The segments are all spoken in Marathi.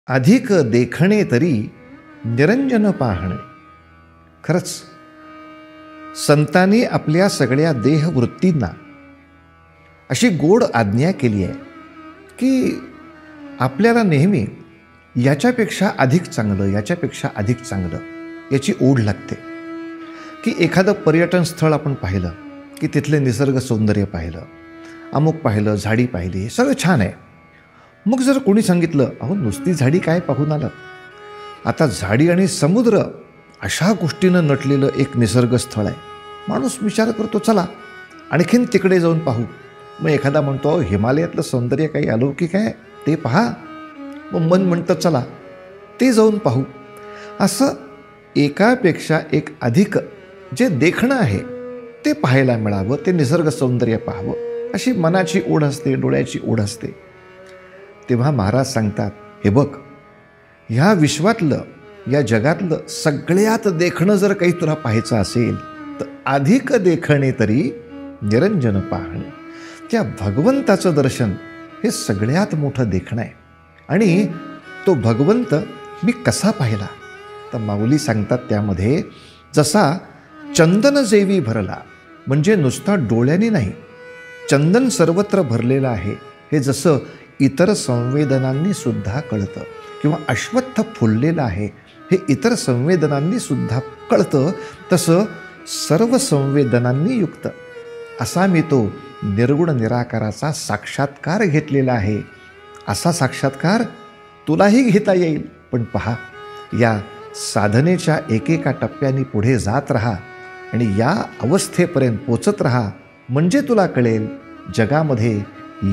अधिक देखणे तरी निरंजन पाहणे. खरंच संतांनी आपल्या सगळ्या देहवृत्तींना अशी गोड आज्ञा केली आहे की आपल्याला नेहमी याच्यापेक्षा अधिक चांगलं, याच्यापेक्षा अधिक चांगलं याची ओढ लागते. की एखादं पर्यटन स्थळ आपण पाहिलं की तिथले निसर्ग सौंदर्य पाहिलं, अमुक पाहिलं, झाडी पाहिली, हे सगळं छान आहे. मग जर कोणी सांगितलं अहो नुसती झाडी काय पाहून आलं, आता झाडी आणि समुद्र अशा गोष्टीनं नटलेलं एक निसर्ग स्थळ आहे. माणूस विचार करतो चला आणखीन तिकडे जाऊन पाहू. मग एखादा म्हणतो अहो हिमालयातलं सौंदर्य काही अलौकिक आहे ते पहा. मग मन म्हणतं चला ते जाऊन पाहू. असं एकापेक्षा एक अधिक जे देखणं आहे ते पाहायला मिळावं, ते निसर्ग सौंदर्य पाहावं अशी मनाची ओढ असते, डोळ्याची ओढ असते. तेव्हा महाराज सांगतात हे बघ, ह्या विश्वातलं, या जगातलं सगळ्यात देखणं जर काही तुला पाहायचं असेल तर अधिक देखणे तरी निरंजन पाहणे. त्या भगवंताचं दर्शन हे सगळ्यात मोठं देखणं आहे. आणि तो भगवंत मी कसा पाहिला तर माऊली सांगतात त्यामध्ये जसा चंदन जेवी भरला, म्हणजे नुसता डोळ्यांनी नाही, चंदन सर्वत्र भरलेलं आहे हे जसं इतर संवेदनांनी सुद्धा कळतं, किंवा अश्वत्थ फुललेलं आहे हे इतर संवेदनांनी सुद्धा कळतं, तसं सर्व संवेदनांनी युक्त असा मी तो निर्गुण निराकाराचा साक्षात्कार घेतलेला आहे. असा साक्षात्कार तुलाही घेता येईल. पण पहा, या साधनेच्या एकेका टप्प्याने पुढे जात राहा आणि या अवस्थेपर्यंत पोचत राहा, म्हणजे तुला कळेल जगामध्ये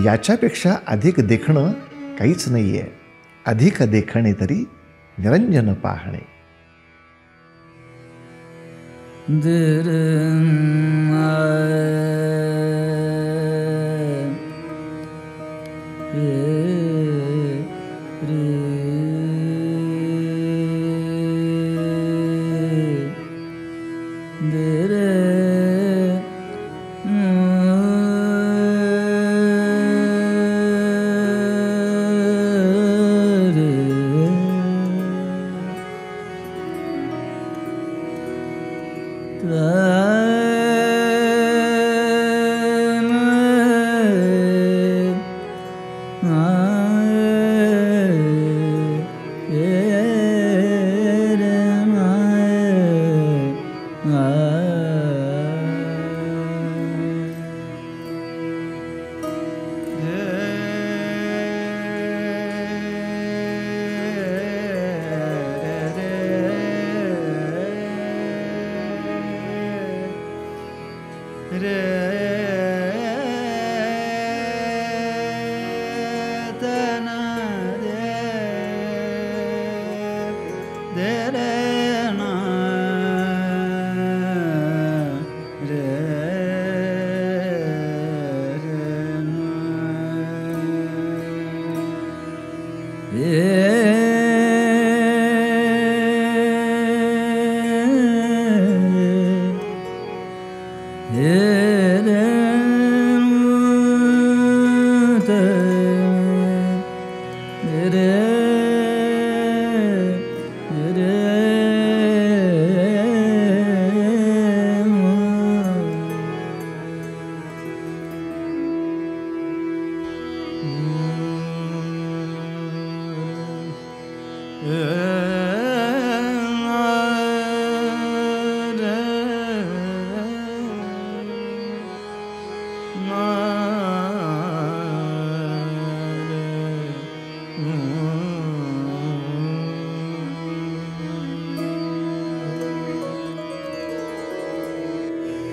याच्यापेक्षा अधिक देखणं काहीच नाही आहे. अधिक देखणे तरी निरंजन पाहणे.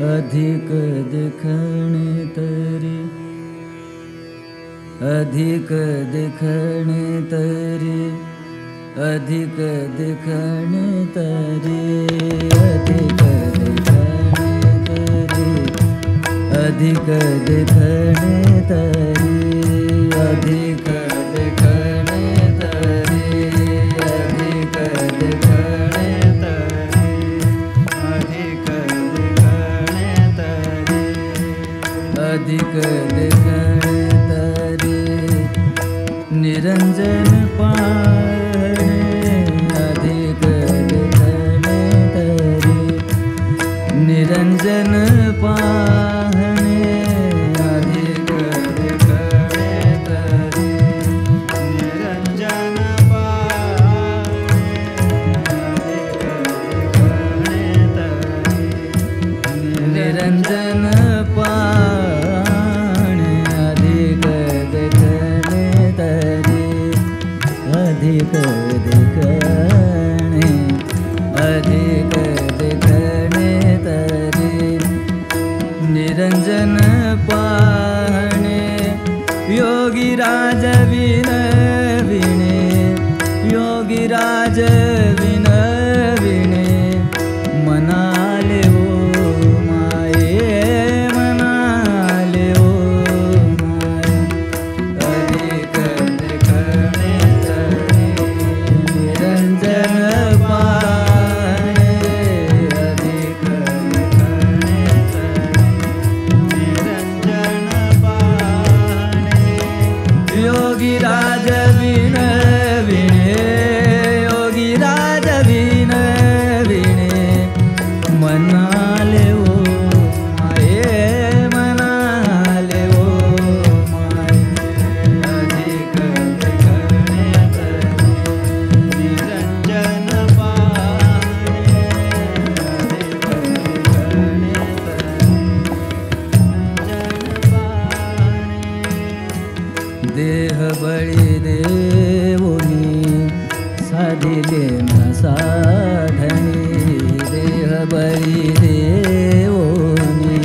अधिक देखणे तरी, अधिक देखणे तरी, अधिक देखणे तरी, अधिक देखणे तरी, अधिक देखणे तरी, अधिक देखणे तरी, अधिक देखणे तरी, अधिक अधिक देखणे तरी निरंजन पाहणे. अधिक देखणे अधिक देखणे तरी निरंजन पाहणे योगीराज विनविणे योगीराज विनविणे मनाले ओ माये मनाले ओ माये अधिक देखणे तरी निरंजन पाहणे अधिक देखणे तरी निरंजन पाहणे योगीराज विनविणे योगीराज विनविणे मनाले ओ माये मनाले ओ माये अधिक देखणे तरी निरंजन पाहणे अधिक देखणे तरी निरंजन पाहणे देह बळी देवोनी साधिले न साधणी देह बळी देवोनी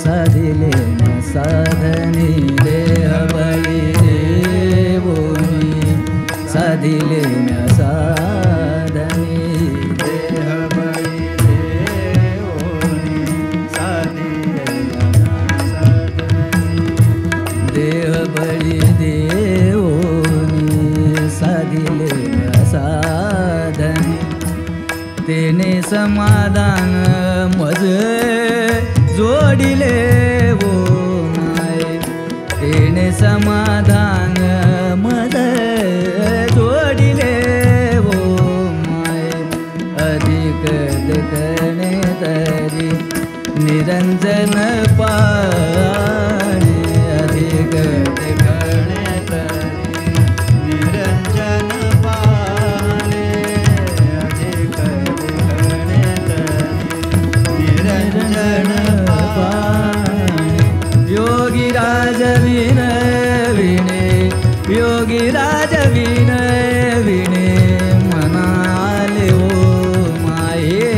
साधिले न साधणी देह बळी देवोनी साधिले न साधणी देह बळी देवोनी साधिले न साधणी देह बळी देवोनी साधिले साधनी तेने समाधान मज जोडिले वो माय तेने समाधान मज जोडिले वो माय अधिक देखणे तरी निरंजन पाहणे अधिक देखणे तरी निरंजन पाहणे अधिक देखणे तरी निरंजन पाहणे योगीराज विनविणे योगीराज विनविणे मनाले ओ माये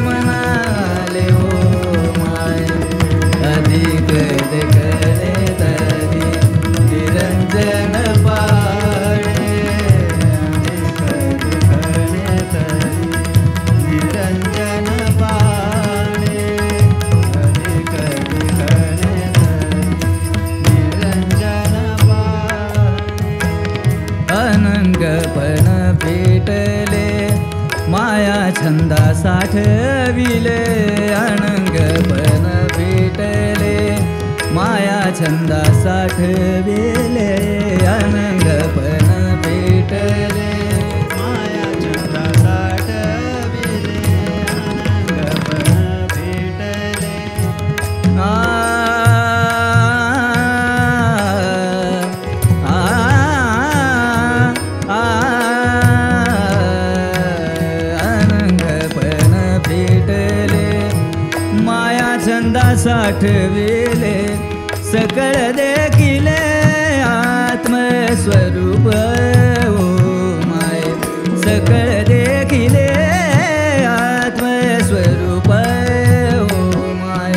मनाले ओ माये अधिक देखणे तरी निरंजन पाहणे अधिक देखणे तरी निरंजन पाहणे अधिक देखणे तरी निरंजन पाहणे अनंगपण पेटले माया छंदा साठविले अनंगपण पेटले माया छंदा साठविले अनंगपण पेटले माया छंदा साठविले अनंगपण पेटले अनंगपण पेटले माया छंदा साठविले सकळ देखिले आत्मस्वरूप ओ माय सकळ देखिले आत्मस्वरूप ओ माय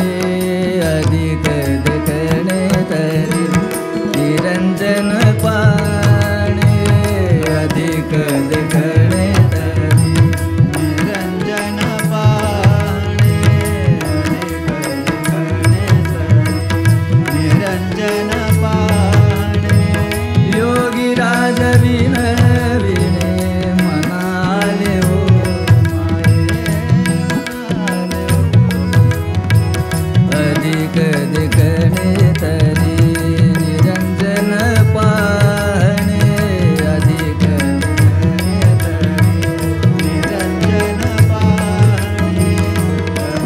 अधिक देखणे तरी निरंजन पाहणे अधिक देखणे तरी निरंजन पाहणे अधिक देखणे तरी निरंजन पाहणे योगीराज विनविणे मनाले ओ माये मनाले ओ अधिक देखणे तरी निरंजन पाहणे अधिक देखणे तरी निरंजन पाहणे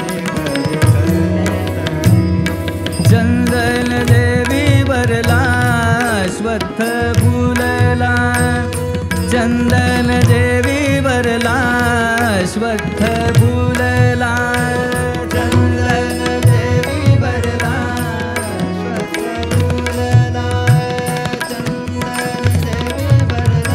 अधिक देखणे तरी चंदन देवी वरला अश्वत्थ फुलला चंदन देवी वरला अश्वत्थ फुलला चंदन देवी वरला अश्वत्थ फुलला चंदन देवी वरला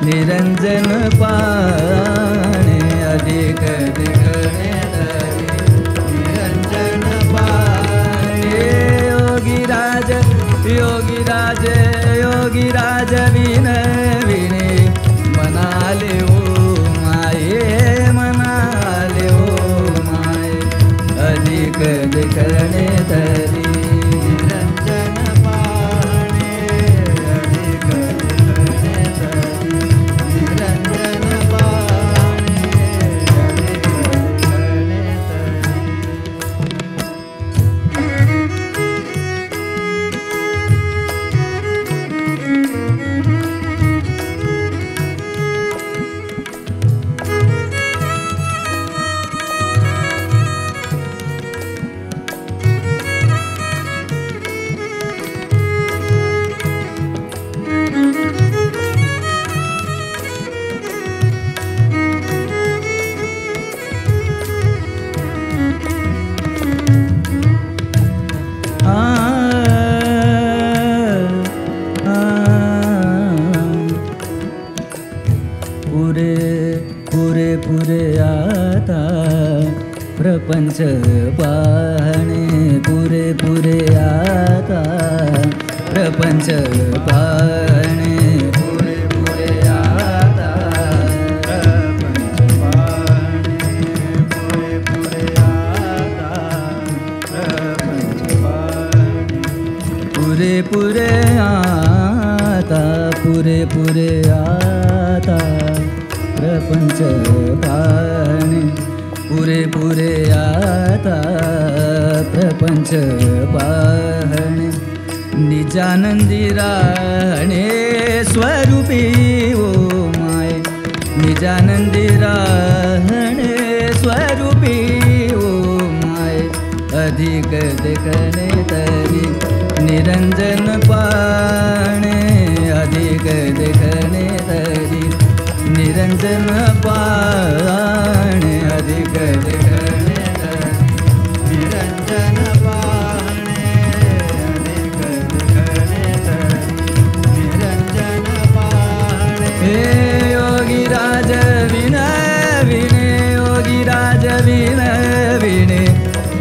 निरंजन पाणे अधिक दिखणे तरी निरंजन पाणे योगीराज योगीराज योगीराज विनविणे मनाले ओ माये मनाले ओ माये अधिक दिखणे तरी निरंजन पाणे अधिक दिखणे तरी निरंजन पाणे अधिक दिखणे पुरे आता प्रपंच पाहणे पुरे आता प्रपंच पाहणे पुरे आता प्रपंच पाहणे पुरे आता प्रपंच पाहणे पुरे आता पुरे आता प्रपंच पाहणे पुरे आता प्रपंच पाहणे निजानंदी राहणे स्वरूपी ओ माय निजानंदी राहणे स्वरूपी ओ माय अधिक देखणे तरी निरंजन पाणे अधिक देखणे तरी निरंजन पाणे अधिक देखणे तरी निरंजन पाणे अधिक देखणे तरी निरंजन पाणे हे योगीराज विनविणे योगीराज विनविणे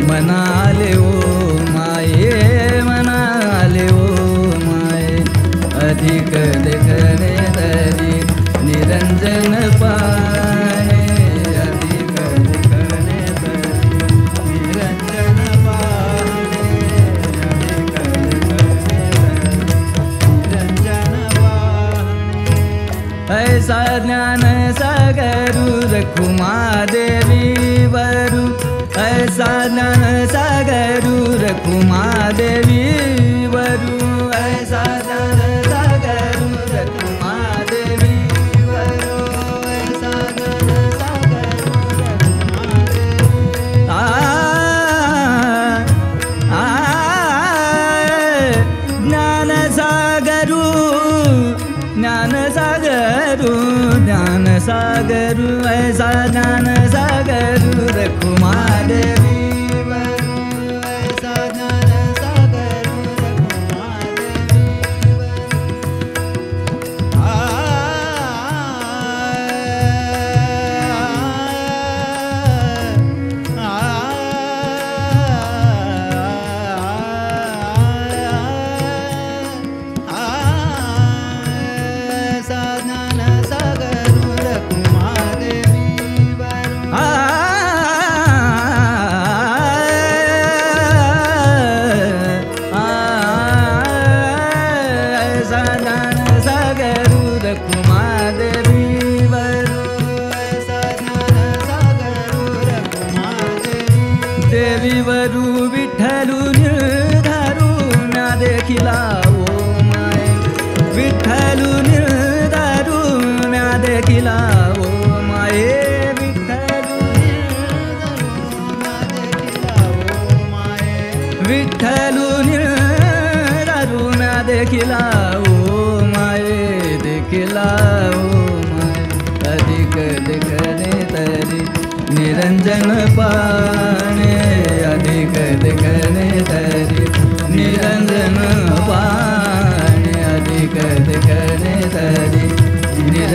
मनाले ओ माये मनाले ओ माये अधिक देखणे तरी निरंजन पाणे अधिक देखणे तरी निरंजन पाणे अधिक देखणे तरी निरंजन पाणे ऐसा ज्ञान सागरू रखुमा देवी वरु ऐसा ज्ञान सागरू रखुमा देवी वरु ऐसा ज्ञान सागरू रखुमा देवी वरु ऐसा ज्ञान सागरू रखुमा देवी ज्ञान सागरू ज्ञान सागरू ज्ञान सागरू ऐसा ज्ञान सागरू रखुमा देवी वरु ऐसा ज्ञान सागरू रखुमा देवी देवी वरु विठ्ठलु निर्धारू म्या देखिला ओ माय विठ्ठलु निर्धारू म्या देखिला ओ माये विठ्ठलु विठ्ठलु निर्धारू म्या देखिला ओ माये देखिला ओ माय अधिक देखणे तरी निरंजन पाणे अधिक देखणे तरी निरंजन पाणे अधिक देखणे तरी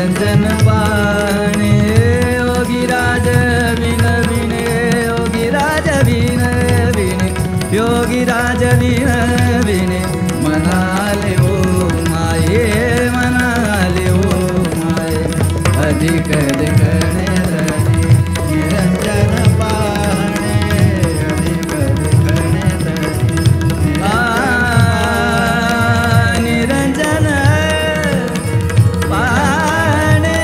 निरंजन पाणे योगीराज विन विने योगीराज विन विने योगीराज विन विने म्हणाले ओ माये म्हणाले ओ माये अधिक देखणे धरी निरंजन पाहणे अधिक देखणे धरी निरंजन पाहणे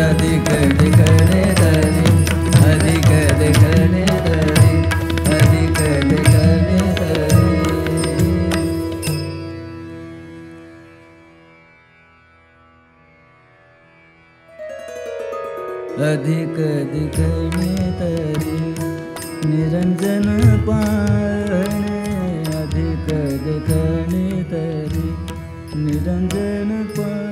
अधिक देखणे धरी अधिक देखणे धरी अधिक देखणे धरी अधिक देखणे तरी निरंजन पाहणे अधिक देखणे तरी निरंजन पाहणे